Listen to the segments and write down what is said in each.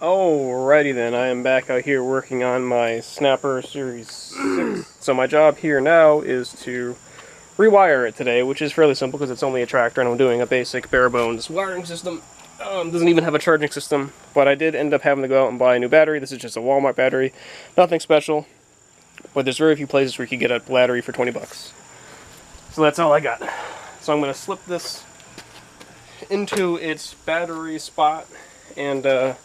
Alrighty then, I am back out here working on my Snapper Series 6. So my job here now is to rewire it today, which is fairly simple because it's only a tractor and I'm doing a basic bare bones wiring system. Doesn't even have a charging system, but I did end up having to go out and buy a new battery. This is just a Walmart battery, nothing special, but there's very few places where you can get a battery for 20 bucks. So that's all I got. So I'm going to slip this into its battery spot and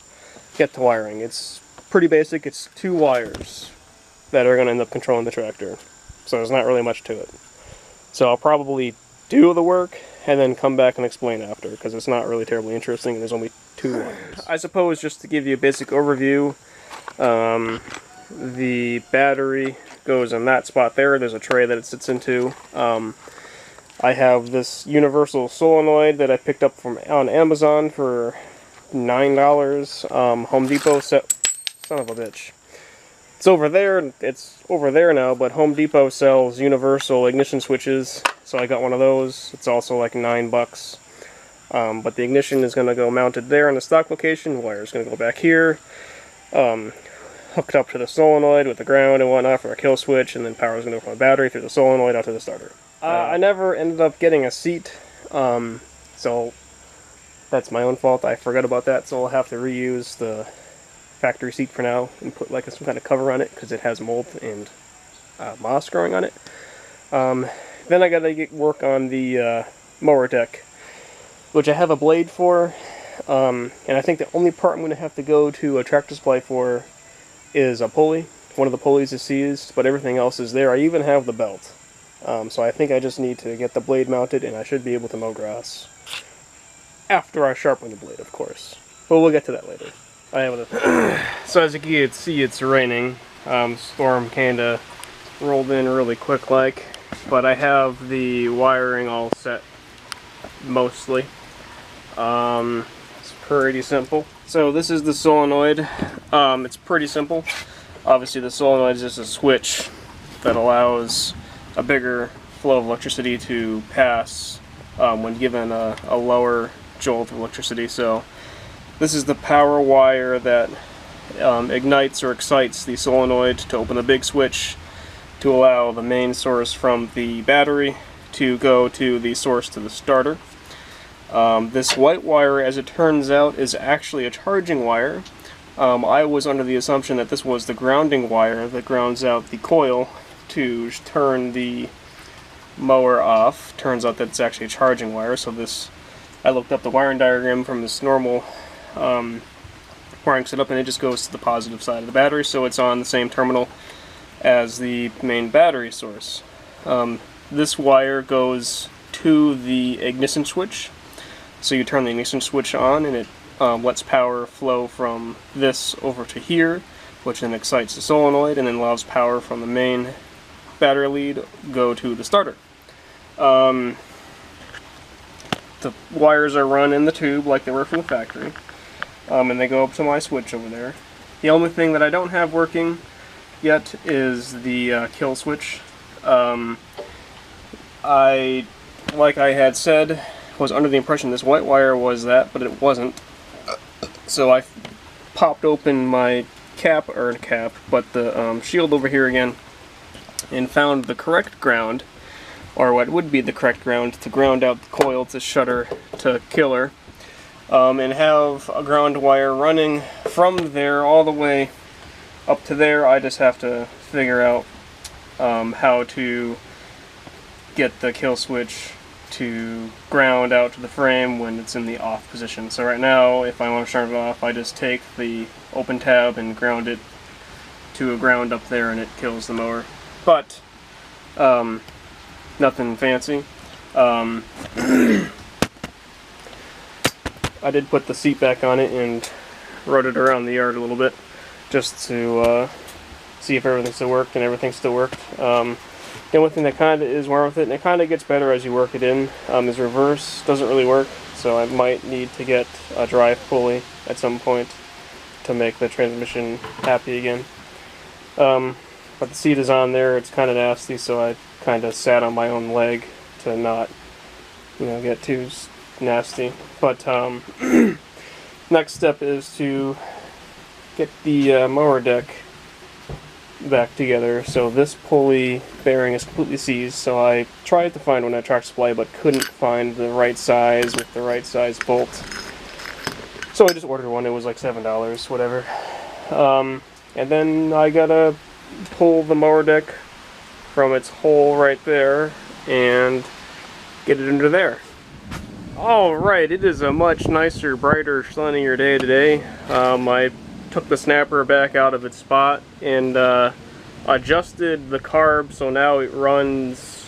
get to wiring. It's pretty basic. It's 2 wires that are going to end up controlling the tractor. So there's not really much to it. So I'll probably do the work and then come back and explain after, because it's not really terribly interesting and there's only 2 wires. I suppose just to give you a basic overview, the battery goes in that spot there. There's a tray that it sits into. I have this universal solenoid that I picked up on Amazon for $9. Home Depot son of a bitch. It's over there now, but Home Depot sells universal ignition switches, so I got one of those. It's also like $9. But the ignition is going to go mounted there in the stock location. Wire is going to go back here, hooked up to the solenoid with the ground and whatnot for a kill switch, and then power is going to go from the battery through the solenoid out to the starter. I never ended up getting a seat, so that's my own fault. I forgot about that, so I'll have to reuse the factory seat for now and put like some kind of cover on it because it has mold and moss growing on it. Then I gotta get work on the mower deck, which I have a blade for, and I think the only part I'm going to have to go to a tractor supply for is a pulley. One of the pulleys is seized, but everything else is there. I even have the belt. So I think I just need to get the blade mounted and I should be able to mow grass. After I sharpen the blade, of course. But we'll get to that later. So as you can see, it's raining. Storm kinda rolled in really quick like. But I have the wiring all set, mostly. It's pretty simple. So this is the solenoid. It's pretty simple. Obviously the solenoid is just a switch that allows a bigger flow of electricity to pass when given a lower jolt of electricity. So this is the power wire that ignites or excites the solenoid to open the big switch to allow the main source from the battery to go to the source to the starter. This white wire, as it turns out, is actually a charging wire. I was under the assumption that this was the grounding wire that grounds out the coil to turn the mower off. Turns out that it's actually a charging wire, so I looked up the wiring diagram from this normal wiring setup, and it just goes to the positive side of the battery, so it's on the same terminal as the main battery source. This wire goes to the ignition switch, so you turn the ignition switch on and it lets power flow from this over to here, which then excites the solenoid and then allows power from the main battery lead go to the starter. The wires are run in the tube like they were from the factory, and they go up to my switch over there. The only thing that I don't have working yet is the kill switch. Like I had said, was under the impression this white wire was that, but it wasn't. So I popped open my but the shield over here again, and found the correct ground, or what would be the correct ground, to ground out the coil to shutter to killer, and have a ground wire running from there all the way up to there. I just have to figure out how to get the kill switch to ground out to the frame when it's in the off position. So right now, if I want to turn it off, I just take the open tab and ground it to a ground up there and it kills the mower. But nothing fancy. I did put the seat back on it and rode it around the yard a little bit just to see if everything still worked, and everything still worked. The only thing that kind of is wrong with it, and it kind of gets better as you work it in, is reverse. Doesn't really work, so I might need to get a drive pulley at some point to make the transmission happy again. But the seat is on there. It's kind of nasty, so I kind of sat on my own leg to not, get too nasty. But next step is to get the mower deck back together. So this pulley bearing is completely seized, so I tried to find one at Tractor Supply but couldn't find the right size with the right size bolt. So I just ordered one. It was like $7, whatever. And then I gotta pull the mower deck from its hole right there and get it into there. Alright, it is a much nicer, brighter, sunnier day today. I took the snapper back out of its spot and adjusted the carb so now it runs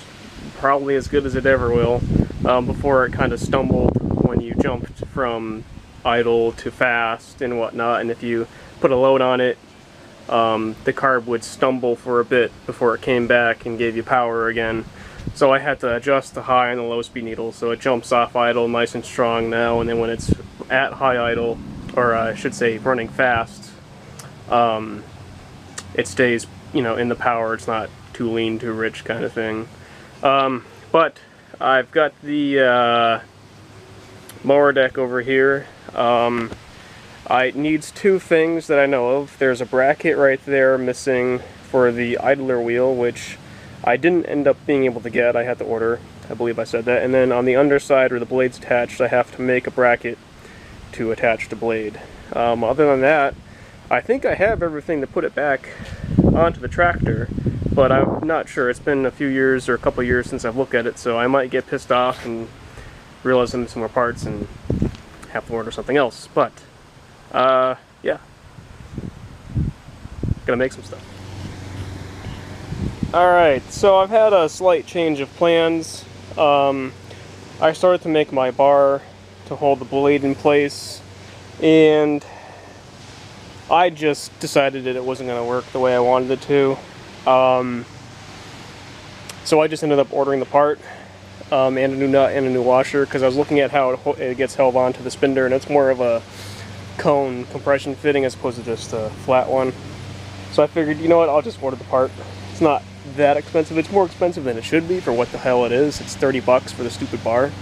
probably as good as it ever will. Before it kind of stumbled when you jumped from idle to fast and whatnot, and if you put a load on it, the carb would stumble for a bit before it came back and gave you power again. So I had to adjust the high and the low speed needle so it jumps off idle nice and strong now, and then when it's at high idle, or I should say running fast, it stays, you know, in the power. It's not too lean, too rich kind of thing. But I've got the mower deck over here. It needs two things that I know of. There's a bracket right there missing for the idler wheel, which I didn't end up being able to get. I had to order. I believe I said that. And then on the underside where the blade's attached, I have to make a bracket to attach the blade. Other than that, I think I have everything to put it back onto the tractor, but I'm not sure. It's been a few years or a couple years since I've looked at it, so I might get pissed off and realize I'm missing more parts and have to order something else. But yeah, gonna make some stuff. Alright, so I've had a slight change of plans. I started to make my bar to hold the blade in place, and I just decided that it wasn't going to work the way I wanted it to. So I just ended up ordering the part and a new nut and a new washer, because I was looking at how it gets held onto the spindle, and it's more of a cone compression fitting as opposed to just a flat one. So I figured, you know what, I'll just order the part. It's not that expensive. It's more expensive than it should be for what the hell it is. It's 30 bucks for the stupid bar.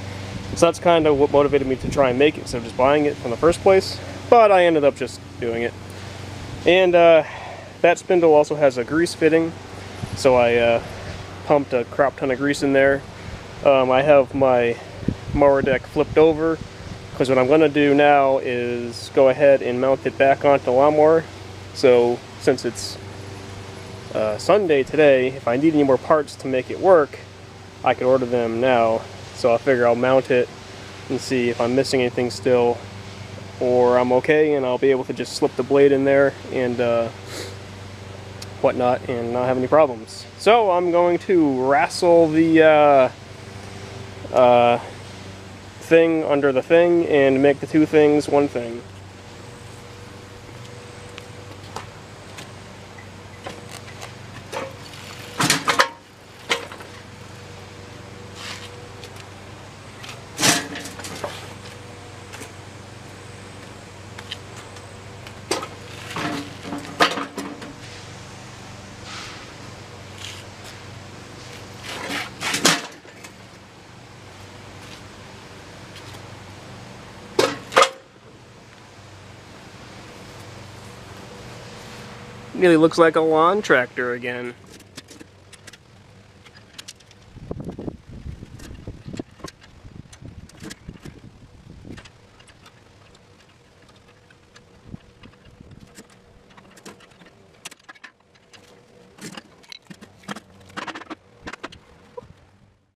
So that's kind of what motivated me to try and make it instead of just buying it from the first place. But I ended up just doing it. And that spindle also has a grease fitting, so I pumped a crap ton of grease in there. I have my mower deck flipped over, because what I'm going to do now is go ahead and mount it back onto the lawnmower. So since it's Sunday today, if I need any more parts to make it work, I can order them now. So I figure I'll mount it and see if I'm missing anything still, or I'm okay, and I'll be able to just slip the blade in there and whatnot and not have any problems. So I'm going to wrestle the thing under the thing and make the two things one thing. Really looks like a lawn tractor again.